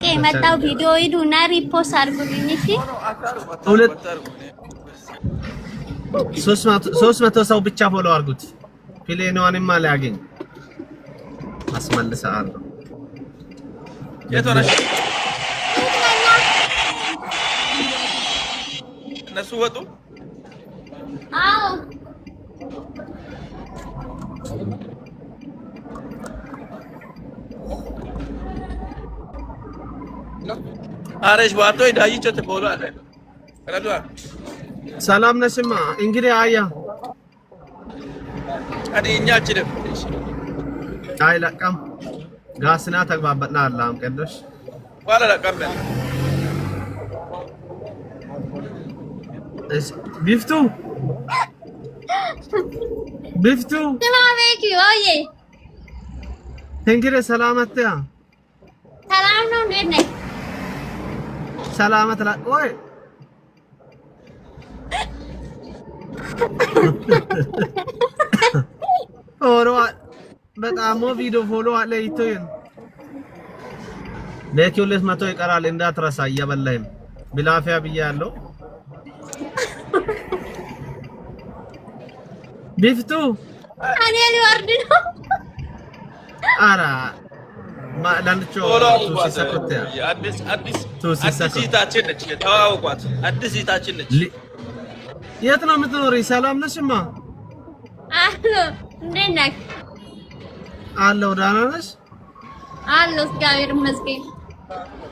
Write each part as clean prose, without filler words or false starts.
የመጣው ቪዲዮ ይዱና ሪፖስት አድርጉልኝ እሺ። ሁለት 300 ሰው ብቻ ፎሎ አድርጉት። ፕሌኗንማ ላያገኝ አስመልሳለሁ። የቶራሽ እነሱ ወጡ። አዎ አረሽ ባቶ ዳይቾ ተፎሎ አለ ረዱአ ሰላም ነሽማ። እንግዲህ አያ አዲኛችን አይ ለቀም ጋስና ተግባባና አላም ቀደሽ ዋላ ለቀም ቢፍቱ ሰላምኪ ኦዬ እንግዲህ ሰላማትያ ሰላም ነው እንዴት ነህ? ሰላማት ላ ኦይ ፎሎ በጣም ቪዲዮ ፎሎ አለ ይቶይን ለኪውልስ መቶ ይቀራል እንዳትረሳ እየበላህም ብላፊያ ብያለሁ። ቢፍቱ እኔ ሊወርድ ነው። አራ ማላንቾ ቱሲሰኮተ አዲስ ይታችን ነች ተዋውቋት። አዲስ ይታችን ነች። የት ነው የምትኖሪ? ሰላም ነሽማ? አሎ እንዴት ነህ? አለሁ ደህና ነሽ? አሎ እግዚአብሔር ይመስገን።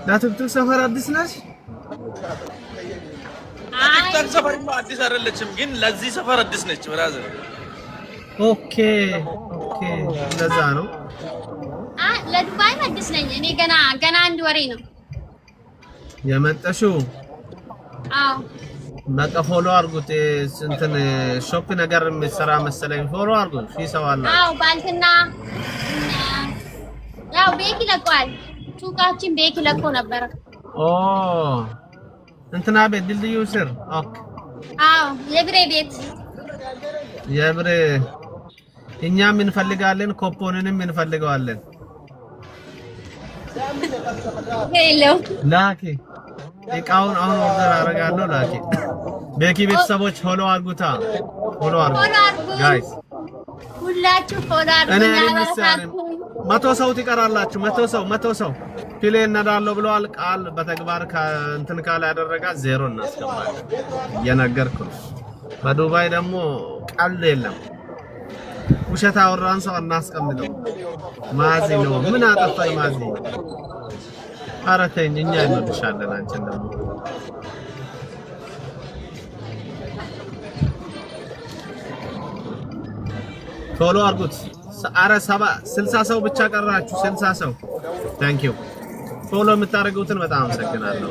ለቱክቱክ ሰፈር አዲስ ነሽ? ቲክቶክ ሰፈርማ አዲስ አይደለችም፣ ግን ለዚህ ሰፈር አዲስ ነች ብራዘር። ኦኬ እንደዛ ነው። ለዱባይ አዲስ ነኝ እኔ ገና አንድ ወሬ ነው የመጣሽው። አዎ በቃ ፎሎ አድርጉት። እንትን ሾፕ ነገር የሚሰራ መሰለኝ። ፎሎ አድርጉት። ሰው አለ። አዎ ባልትና ያው ቤኪ ለቋል። ሱቃችን ቤኪ ለቆ ነበር። ኦ እንትና ቤት ድልድዩ ስር። ኦኬ አዎ የብሬ ቤት የብሬ እኛም እንፈልጋለን፣ ኮፖንንም እንፈልገዋለን። ሄሎ ላኪ እቃውን አሁን ኦርደር አደርጋለሁ። ላኪ ቤኪ ቤተሰቦች ፎሎ አድርጉታ። ፎሎ አድርጉ ጋይስ፣ ሁላችሁ ፎሎ እኔ አድርጉ። መቶ ሰው ትቀራላችሁ። መቶ ሰው ፕሌን እንዳለው ብለዋል። ቃል በተግባር እንትን ካለ ያደረጋ ዜሮ እናስገባለን። እየነገርኩ በዱባይ ደግሞ ቀልድ የለም። ውሸት አወራን ሰው እናስቀምጠው። ማዚ ነው ምን አጠፋኝ ማዚ? ኧረ ተይኝ፣ እኛ እንወድሻለን። አንቺን ደግሞ ፎሎ አድርጉት። ኧረ 60 ሰው ብቻ ቀራችሁ። 60 ሰው ታንክ ዩ። ፎሎ የምታደርጉትን በጣም አመሰግናለሁ።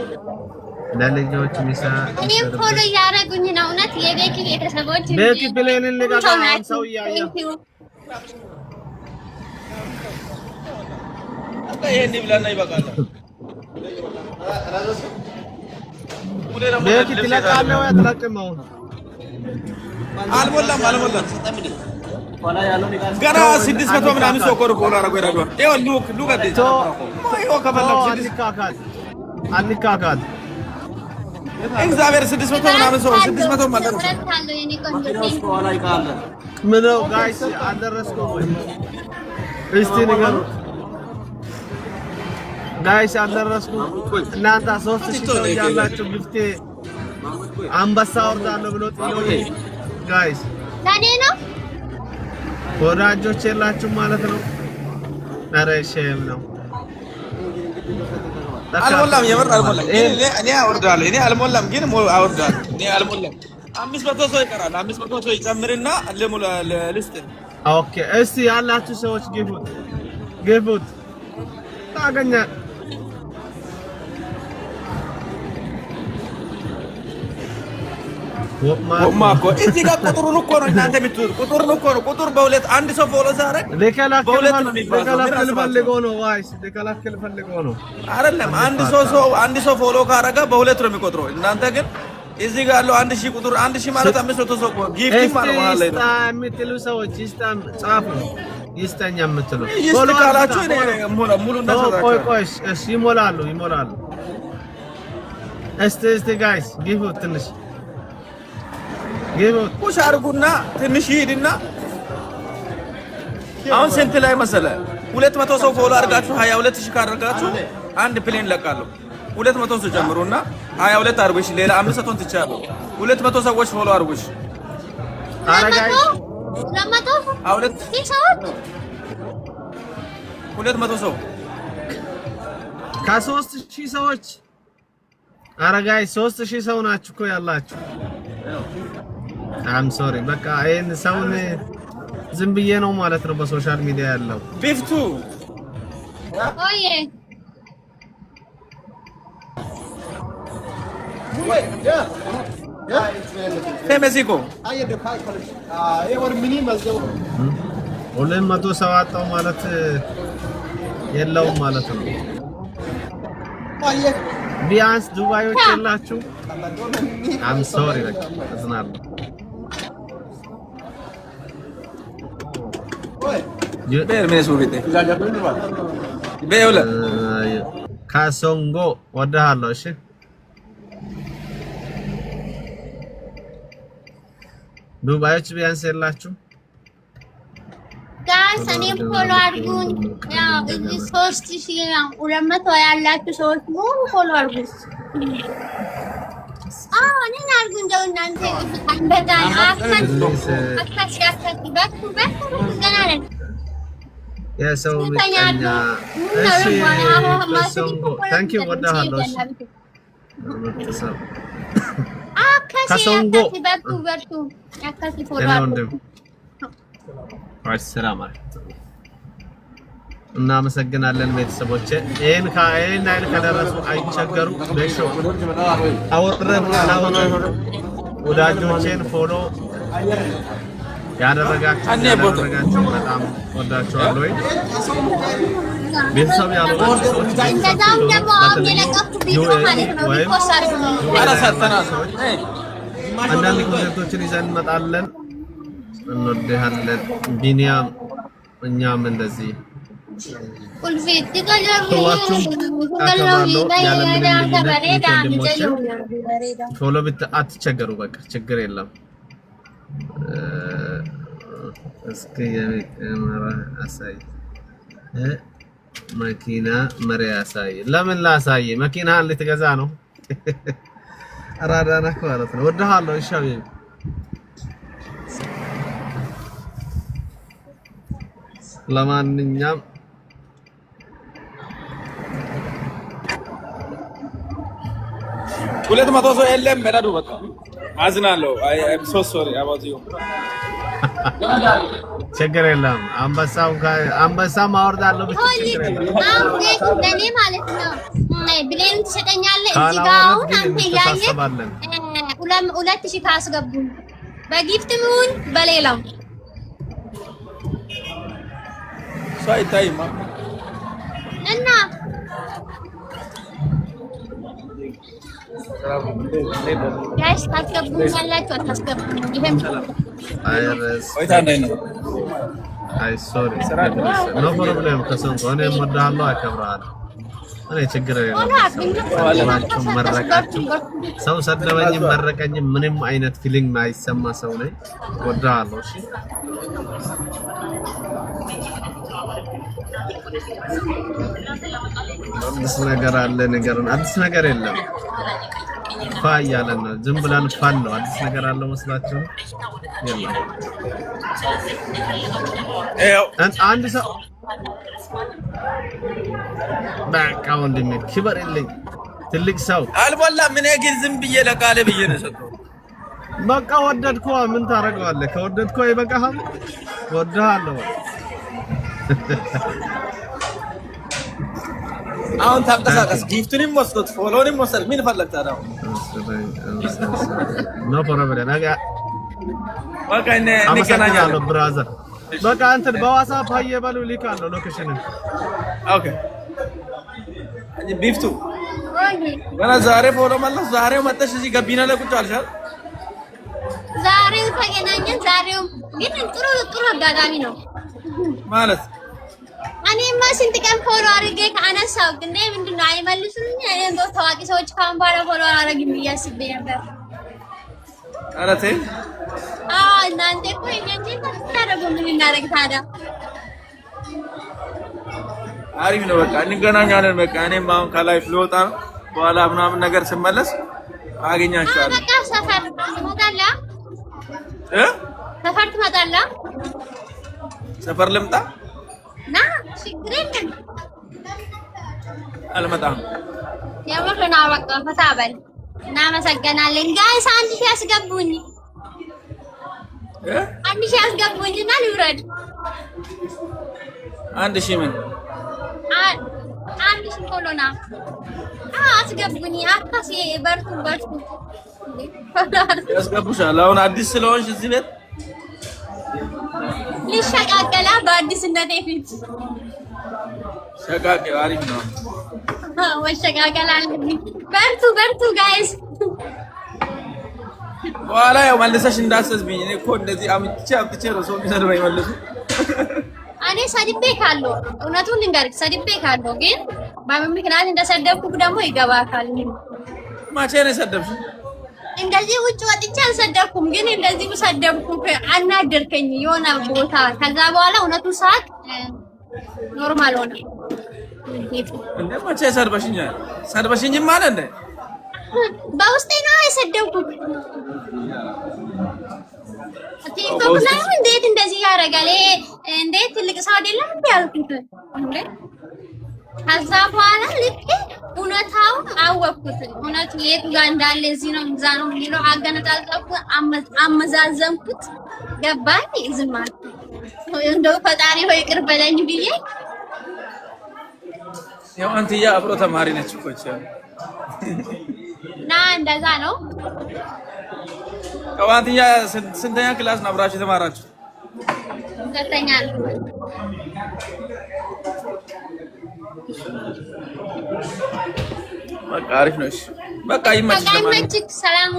ለልጆች ሚሳ እኔ ፎሎ ያደረጉኝ ነው። እውነት የቤኪ ቤተሰቦች ቤኪ ፕሌንን ልጋጋ ሰው ያያ ይሄን ይብላና ይበቃል። ቤኪ ትለቃለህ ወይ አትለቅም? አልሞላም ገና 600 ምናምን ሰው ኮር ኮራ አረጋው ይራዷል። ይኸው ሉክ አዲስ ይኸው ከፈለክ 600 አንካካት እግዚአብሔር 600 ምናምን ሰው 600 ማለት ነው። ምነው ጋይስ አልደረስኩም ወይ? እስቲ ንገሩ ጋይስ አልደረስኩም። እናንተ 3000 ሰው ያላችሁ ግፍቴ አንበሳ ወርዳለሁ ብሎ ጥሎኝ ጋይስ ለኔ ነው ወዳጆች የላችሁ ማለት ነው። ኧረ ሼም ነው። አልሞላም፣ የምር አልሞላም። እኔ አወርዳለሁ። እኔ አልሞላም፣ ግን አወርዳለሁ። እኔ አልሞላም። 500 ሰው ይቀራል። 500 ሰው ይጨምርና ልስጥ። ኦኬ እስቲ ያላችሁ ሰዎች ግፉት ታገኛ ወማኮ እዚህ ጋር ቁጥሩን እኮ ነው እናንተ የምትሉት። ቁጥሩን እኮ ነው። ቁጥር በሁለት አንድ ሰው ፎሎ ሳረግ በሁለት ነው የሚባለው። ሊከላከል ፈልገው ነው አይደለም። አንድ ሰው ፎሎ ካረጋ በሁለት ነው የሚቆጥረው። እናንተ ግን እዚህ ጋር ያለው 1000 ቁጥር 1000 ማለት 500 ሰው ጊፍት ማለት ነው። ማለት ነው የምትሉ ሰዎች ጻፉ። ይስጠኛ የምትሉ ይስጥካላችሁ ሙሉ ቆይ ቆይ እሺ ይሞላሉ እስቲ ጋይስ ጊቭ ትንሽ ጊቭ ፑሽ አድርጉና ትንሽ ሂድና አሁን ስንት ላይ መሰለ 200 ሰው ፎሎ አድርጋችሁ 22000 ካደረጋችሁ አንድ ፕሌን ለቃለሁ 200 ሰው ጀምሩና 22 አድርጉሽ ሌላ 500 ትቻለሁ 200 ሰዎች ፎሎ አድርጉሽ አረጋይ 200 ሰው ከ3000 ሰዎች አረጋይ 3000 ሰው ናችሁ እኮ ያላችሁ አም ሶሪ በቃ አይን ሰውን ዝም ብዬ ነው ማለት ነው በሶሻል ሚዲያ ያለው ቢፍቱ ኦዬ ሜክሲኮ ሁሉም 100 ሰው አጣው ማለት የለውም ማለት ነው ቢያንስ ዱባዮች ያላችሁ አም ሶሪ በቃ አዝናለሁ ካሶንጎ ወደሃለሁ እሺ ዱባዮች ቢያንስ የላችሁ ጋይስ እኔም ፎሎ አድርጉኝ ያው እዚህ 3200 ያላችሁ ሰዎች ሙሉ ፎሎ አድርጉኝ እኔን አድርጉ እንደው እናንተ አንበዛ አካሽ ገና ነን የሰው ምቀኛ እሺ ካሶንጎ ታንክ ዩ ወደሃለሁ እሺ ካሶንጎ በርቱ ያካሲ ፎሎ አድርጉ ሰላም አለይኩም እናመሰግናለን ቤተሰቦቼ ይሄን አይል ከደረሱ አይቸገሩ ለሾ አወጥረን ወዳጆቼን ፎሎ ያደረጋችሁ በጣም ወዳችኋለሁ ቤተሰብ ያለው እንደዛም ደግሞ አሁን የለቀኩት ቪዲዮ ማለት ነው ሪፖስት አድርጉ አንዳንድ ኮንተንቶችን ይዘን እንመጣለን እንወድሃለን ቢኒያም እኛም እንደዚህ ቁልፊት ተቀለሉ ፎሎ አትቸገሩ በቃ ችግር የለም እስኪ የመራ አሳይ መኪና መሪ አሳይ ለምን ላሳይ መኪና ልትገዛ ነው አራዳና ማለት ነው ወደሃለሁ እሻው ለማንኛውም ሁለት መቶ ሰው የለም በዳዱ በቃ አዝናለሁ አይ አም ሶ ሶሪ አባውት ዩ ችግር የለም አንበሳ ማወርዳለሁ ብቻ ችግር የለም አሁን ለኔ ማለት ነው ብሌን ትሰጠኛለህ እዚህ ጋር አሁን አንተ ያየህ 2000 ካስገቡ በጊፍትም ይሁን በሌላው ሳይታይማ እና ጋይስ ታስገቡኛላችሁ አታስገቡኝ ይሄም አይረስ ወይታ ነው አይ ሶሪ ኖ ፕሮብሌም ከሰንቆ እኔ እወድሃለሁ አከብርሃለሁ እኔ ችግር የለም መረቃችሁ ሰው ሰደበኝ መረቀኝ ምንም አይነት ፊሊንግ ማይሰማ ሰው ነኝ እወድሃለሁ እሺ አዲስ ነገር አለ አዲስ ነገር የለም ፋያለን ዝም ብለን ፋን ነው አዲስ ነገር አለ መስላችሁ የለም አንድ ሰው በቃ ወንድሜ ክብር የለኝ ትልቅ ሰው አልበላም ምን ግን ዝም ብዬ ለቃለ ብዬ ነው ሰጠው በቃ ወደድኩ ምን ታረጋለህ ከወደድኩ አይበቃህም ወደሃለሁ አሁን ታንቀሳቀስ ጊፍቱንም ወስዶት ፎሎውንም ወሰድ ምን ፈለግታ ነው ኖ ፕሮብሌም በቃ እኔ አመሰግናለሁ ብራዘር በቃ አንተን በዋትስአፕ አየበሉ ልካለሁ ሎኬሽንን ኦኬ አንቺ ቢፍቱ ገና ዛሬ ፎሎ ማለት ዛሬው መጣሽ እዚህ ገቢና ላይ ቁጭ አልሻል ዛሬው ተገናኘን ዛሬው ግን ጥሩ አጋጣሚ ነው ማለት እኔማ ስንት ቀን ፎሎ አድርጌ ከአነሳው ግን ምንድነው አይመልሱልኝ። እኔ እንደው ታዋቂ ሰዎች ካሁን በኋላ ፎሎ አላደርግም ብዬ አስቤ ነበር። ኧረ ተይ። እናንተ እኮ እንዴት ታደርጉ? ምን እናደርግ ታዲያ? አሪፍ ነው። በቃ እንገናኛለን። በቃ እኔም አሁን ከላይፍ ልወጣ በኋላ ምናምን ነገር ስመለስ አገኛችኋለሁ። በቃ ሰፈር ትመጣለህ? ሰፈር ትመጣለህ? ሰፈር ልምጣ? ና ችግር የለም። አልመጣም። የምር ነው። በቃ ፈታ በል። እናመሰግናለን። ጋይስ 1000 ያስገቡኝ፣ 1000 ያስገቡኝና ልውረድ። 1000 ምን 1000 ኮሎና አስገቡኝ። አካሴ በርቱ በርቱ። ያስገቡሻል። አሁን አዲስ ስለሆንሽ እዚህ ቤት ልሸቃቀላ በአዲስነቴ ፊት ሸቃቄ አሪፍ ነው። ወሸቃቀላ በርቱ በርቱ ጋይስ። በኋላ ያው መልሰሽ እንዳሰስብኝ። እኔ እኮ እንደዚህ አምጥቼ ነው ሰው የሚሰድበኝ መልሱ። እኔ ሰድቤ ካለው እውነቱን ልንገርህ፣ ሰድቤ ካለው ግን በምን ምክንያት እንደሰደብኩ ደግሞ ይገባካል። መቼ ነው የሰደብሽ? እንደዚህ ውጭ ወጥቼ አልሰደብኩም፣ ግን እንደዚህ ሰደብኩ። አናደርከኝ የሆነ ቦታ። ከዛ በኋላ እውነቱ ሳቅ ኖርማል ሆነ። እንዴ መቼ ሰድበሽኛል? ሰድበሽኝ ማለት እንዴ? በውስጤ ነው የሰደብኩት። ቲክቶክ ላይ እንዴት እንደዚህ ያደርጋል? እንዴት ትልቅ ሰው አይደለም እንዴ ያልኩት እንዴ። ከዛ በኋላ ልክ እውነታውን አወቅኩት። እውነቱ የት ጋር እንዳለ እዚህ ነው እዛ ነው የሚለው አገነጣጠልኩት፣ አመዛዘንኩት። ገባኝ። ዝም አልኩ። እንደው ፈጣሪ ሆይ ይቅር በለኝ ብዬ። ያው አንትያ አብሮ ተማሪ ነች እኮ እና እንደዛ ነው። ከዋንትያ ስንተኛ ክላስ ነው አብራችሁ የተማራችሁ? ሁለተኛ ነው። በቃ አሪፍ ነው። እሺ በቃ ይመችሽ። ይመችሽ። ሰላም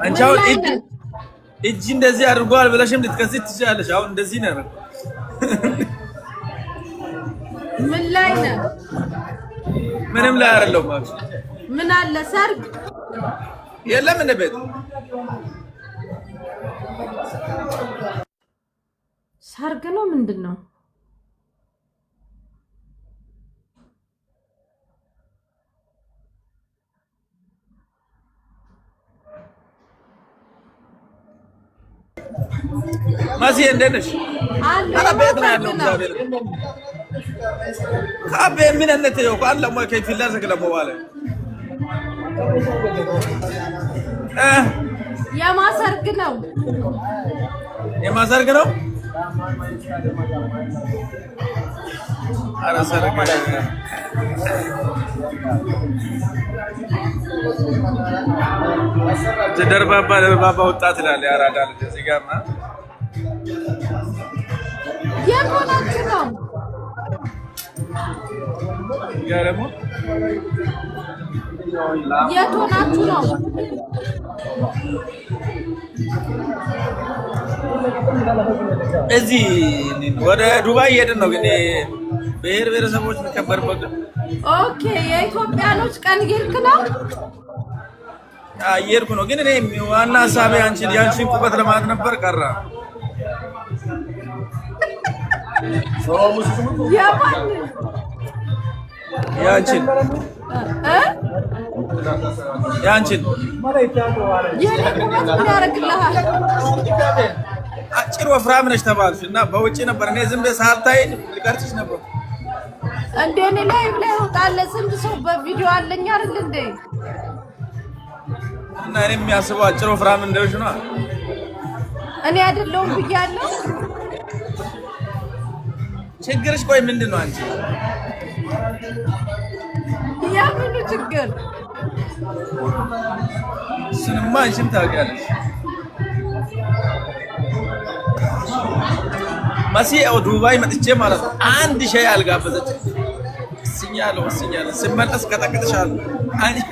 አንቻው እጅ እንደዚህ አድርጓል ብለሽም ልትከስት ትችላለሽ። አሁን እንደዚህ ነው። ምን ላይ ነው? ምንም ላይ አይደለም ማለት ምን አለ? ሰርግ የለም እንደ ቤት ሰርግ ነው ምንድነው? ማሲ እንደነሽ አላ ቤት ነው ያለው እግዚአብሔር ካቤ ምን እንተ ነው ቃል ለሞ ከፊላር ዘግለሞ ባለ የማሰርግ ነው የማሰርግ ነው። አራ ሰርግ ዘደርባባ ለባባ ወጣት ይላል ያራዳል እዚህ ጋር ማ የቆናችሁ ነው ያለሙ የቆናችሁ ነው እዚህ ወደ ዱባይ ሄደን ነው ግን ብሔር ብሔረሰቦች የሚከበርበት። ኦኬ የኢትዮጵያኖች ቀን ይርክ ነው እየሄድኩ ነው ግን እኔ ዋና ሀሳቤ ያንቺን ቁበት ለማለት ነበር። ቀረ ያንቺን ያንቺን የኔ ያረግልሃል አጭር ወፍራም ነሽ ተባልሽ እና በውጪ ነበር እኔ ዝም ብለሽ ሳልታይ ልቀርጽሽ ነበር እንዴ እኔ ላይቭ ላይ ወጣለ ስንት ሰው በቪዲዮ አለኝ አይደል እንዴ እና እኔ የሚያስበው አጭር ወፍራም እንደውሽ ነው እኔ አይደለሁም ብያለሁ ችግርሽ ቆይ ምንድነው አንቺ ያ ምን ችግር ስንማ አንቺም ታውቂያለሽ ማሲያው ዱባይ መጥቼ ማለት አንድ ሻይ አልጋበዘች ሲኛለው ስመለስ ከተከተሻል አንቺ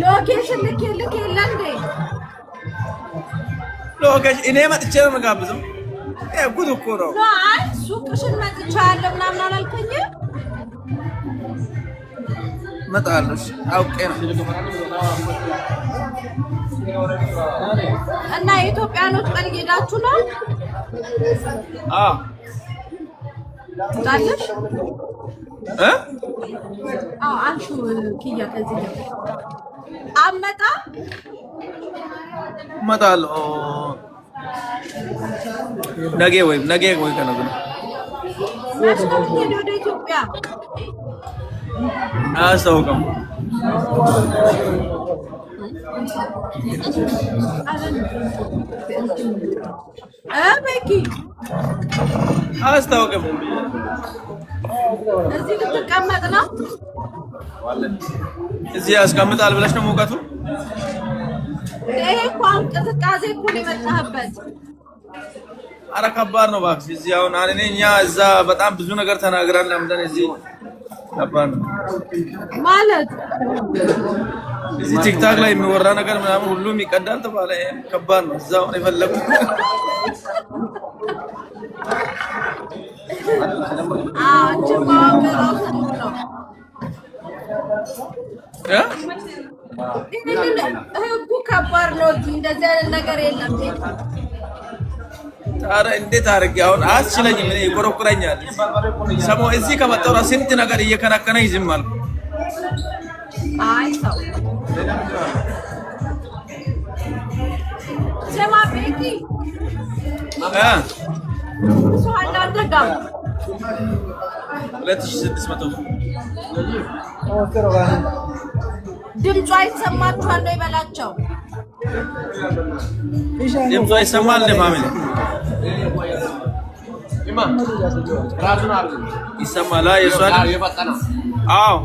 ሎኬሽን ልክ ለንዴ ሎኬሽን እኔ መጥቼ ነው መጋበዘው ጉድ እኮ ነው አይ ሱቅሽን መጥቻለሁ ምናምን አላልከኝም መጣለሽ አውቄ ነው እና የኢትዮጵያኖች ቀን ሄዳችሁ ነው ታለሽ አንሹ ኪያ ከዚህ አመጣ መጣለሁ ነገ ወይ ከነገ ወደ ኢትዮጵያ አስተውቀም በቂ አስተውቀም እዚህ ልትቀመጥ ነው እዚህ ያስቀምጣል ብለሽ ነው ሙቀቱ ይሄ እኮ አሁን ቅዝቃዜ እኮ ነው የመጣህበት ኧረ ከባድ ነው እባክሽ እዚህ አሁን እኛ እዛ በጣም ብዙ ነገር ተናግረን ለምደን እዚህ ከባድ ነው ማለት እዚህ ቲክታክ ላይ የሚወራ ነገር ምናምን ሁሉም ይቀዳል ተባለ ከባድ ነው እዛው ነው የፈለኩት አንቺ ማገራው ነው ህጉ ከባድ ነው እንደዚህ አይነት ነገር የለም ኧረ እንዴት አድርጌ አሁን አስችለኝም እኔ ይቆረቁረኛል ሰሞኑን እዚህ ከመጣሁ ስንት ነገር እየከናከነኝ ዝም አልኩ አይ ሰው ስማ ቤኪ ሰው አላደጋም 2600 ድምጿ ይሰማችኋል ነው ይበላቸው ድምጿ ይሰማል ለማመን ይሰማል የሷል አዎ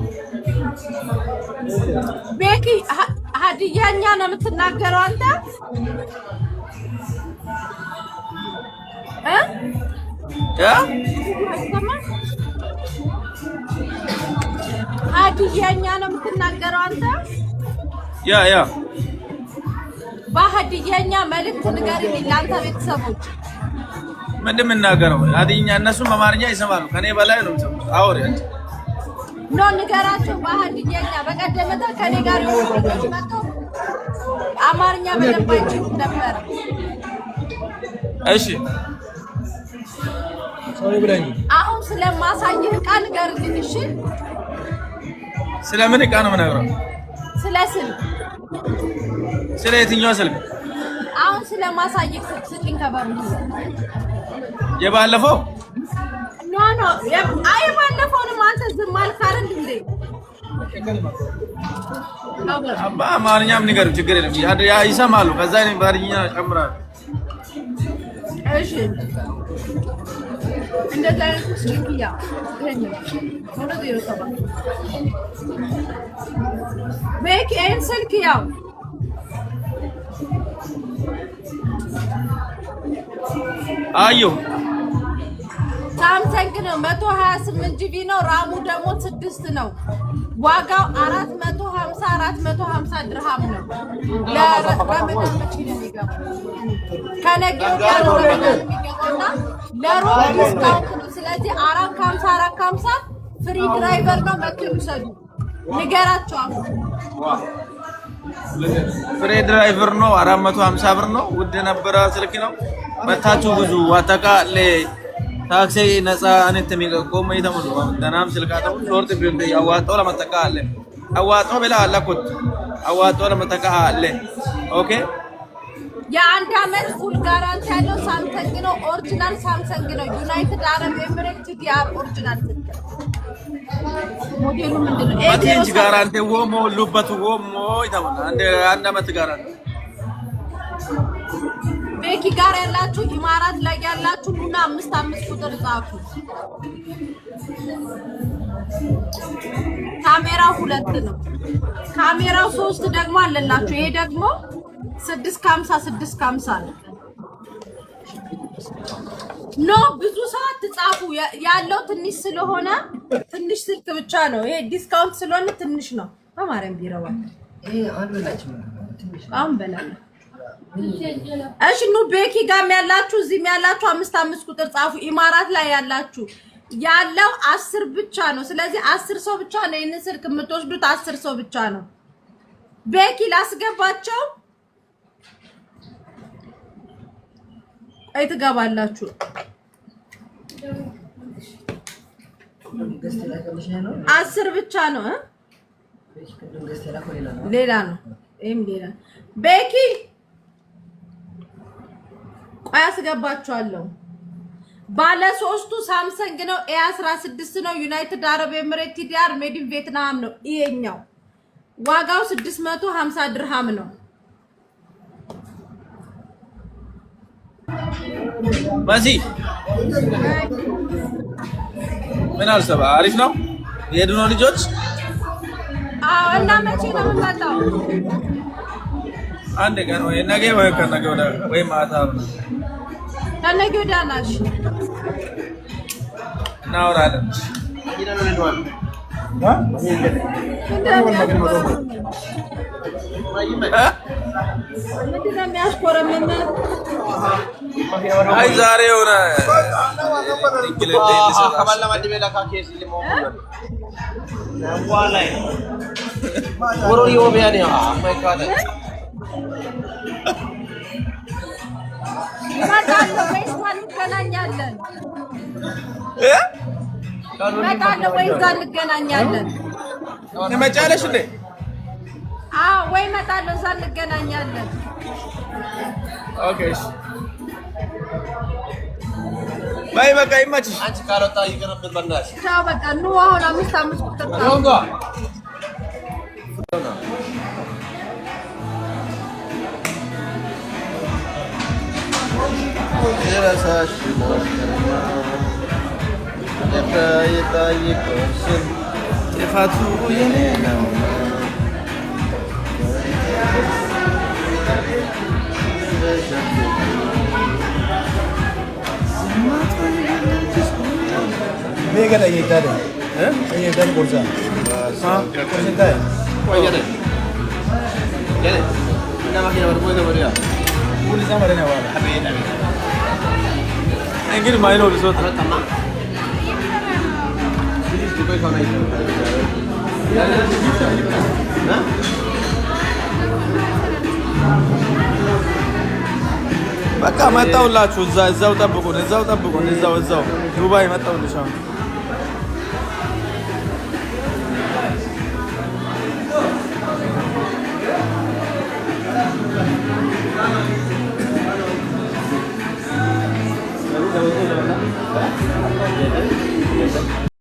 ቤኪ ሀዲያኛ ነው የምትናገረው አንተ ሀዲያኛ ነው የምትናገረው አንተ ያ በሀዲያኛ መልእክት ንገሪልኝ ለአንተ ቤተሰቦች ምንድን የምናገረው ሀዲኛ እነሱም አማርኛ ይሰማሉ ከኔ በላይ ነው የሚሰሙት አውሪ ኖ ንገራቸው በሀዲያኛ በቀደመታ ከኔ ጋር መጥተው አማርኛ በደንብ አይችሉም ነበር እሺ አሁን ስለማሳይህ ዕቃ ንገርልኝ እሺ ስለምን ዕቃ ነው የምነግረው ስለ ስልክ ስለ የትኛው ስልክ አሁን ስለማሳይህ ስልክ ከበሩ የባለፈው ኖ አይ ባለፈውንም አንተ ዝም አልክ አይደል እንዴ አማርኛም ንገር ችግር የለም ያ ይሰማሉ ከዛ እኔ ባርኛ ጨምራለሁ እሺ እንደዛ ስልክያ ይሄን ሆነ ነው ቤክ ኤን ስልክያው አዩ ሳምሰንግ ነው 128 ጂቢ ነው ራሙ ደግሞ 6 ነው ዋጋው 450 ድርሃም ነው ለረመዳን መቼ ነው የሚገባው ከነገው ጋር ነው የሚገባውና ለሮብ ዲስካውንት ነው ስለዚህ 450 ፍሪ ድራይቨር ነው መጥተው ይሰዱ ንገራቸው አሁን ፍሪ ድራይቨር ነው 450 ብር ነው ውድ ነበረ ስልክ ነው መታችሁ ብዙ አጠቃላይ ታክሲ ነፃ አንተ የሚቆም ይተሙሉ ደናም ስልካተው ሾርት ቢልድ ያዋጣው ለመጠቃ አለ አዋጣው በላ አላኩት አዋጣው ለመጠቃ አለ ኦኬ የአንድ አመት ፉል ጋራንቲ ያለው ሳምሰንግ ነው ኦሪጂናል ሳምሰንግ ነው ዩናይትድ አረብ ኤሚሬት ቲዲአር ኦሪጂናል ሞዴሉ ምንድነው ማቲንጅ ጋራንቲ ወሞ ሉበት ወሞ ይተሙሉ አንድ አመት ጋራንቲ ቤኪ ጋር ያላችሁ ኢማራት ላይ ያላችሁ ኑና 55 ቁጥር ጻፉ ካሜራው 2 ነው ካሜራው 3 ደግሞ አለላችሁ ይሄ ደግሞ 650 ነው ኖ ብዙ ሰዓት ተጻፉ ያለው ትንሽ ስለሆነ ትንሽ ስልክ ብቻ ነው ይሄ ዲስካውንት ስለሆነ ትንሽ ነው በማርያም ቢረባ ይሄ አንድ ላይ አሁን በላለ እሺ ኑ ቤኪ ጋም ያላችሁ እዚህም ያላችሁ 55 ቁጥር ጻፉ ኢማራት ላይ ያላችሁ ያለው 10 ብቻ ነው ስለዚህ 10 ሰው ብቻ ነው ይሄን ስልክ የምትወስዱት 10 ሰው ብቻ ነው ቤኪ ላስገባቸው አይተጋባላችሁ 10 ብቻ ነው ሌላ ነው ይሄም ሌላ ቤኪ አያስገባችኋለሁ ባለ 3ቱ ሳምሰንግ ነው A16 ነው ዩናይትድ አረብ ኤሚሬት ቲዲአር ሜድ ኢን ቪየትናም ነው ይሄኛው ዋጋው 650 ድርሃም ነው ማዚ ምን አልሰባ አሪፍ ነው የድኖ ልጆች እና መቼ ነው የምመጣው አንድ ቀን ወይ ነገ ወይ ከነገ ወዲያ ወይ ማታ ከነገ ወዲያ ናሽ እናወራለን አይ ዛሬ ሆነ መጣለው ወይ እዛ እንገናኛለን ትመጫለሽ እንዴ አዎ ወይ መጣለው እዛ እንገናኛለን ኦኬ ባይ በቃ ይመችሽ አንቺ ካሮታ ይቀርብን በእናትሽ ቻው በቃ ኑ አሁን 55 ቁጥር ሮንጋ የራሳሽ ነው የታየቆስን ጥፋቱ የኔ ነው Mega da yedade. Yedade borsa. Ha? Korsa da. Koy gel. Gel. Ina makina berboy da bariya. Puli sama rena wala. Habis habis. Engir main lo besok. Tamam. Please di koy khana itu. Hah? በቃ መጣውላችሁ እዛው ጠብቁን እዛው ዱባይ መጣውልሽ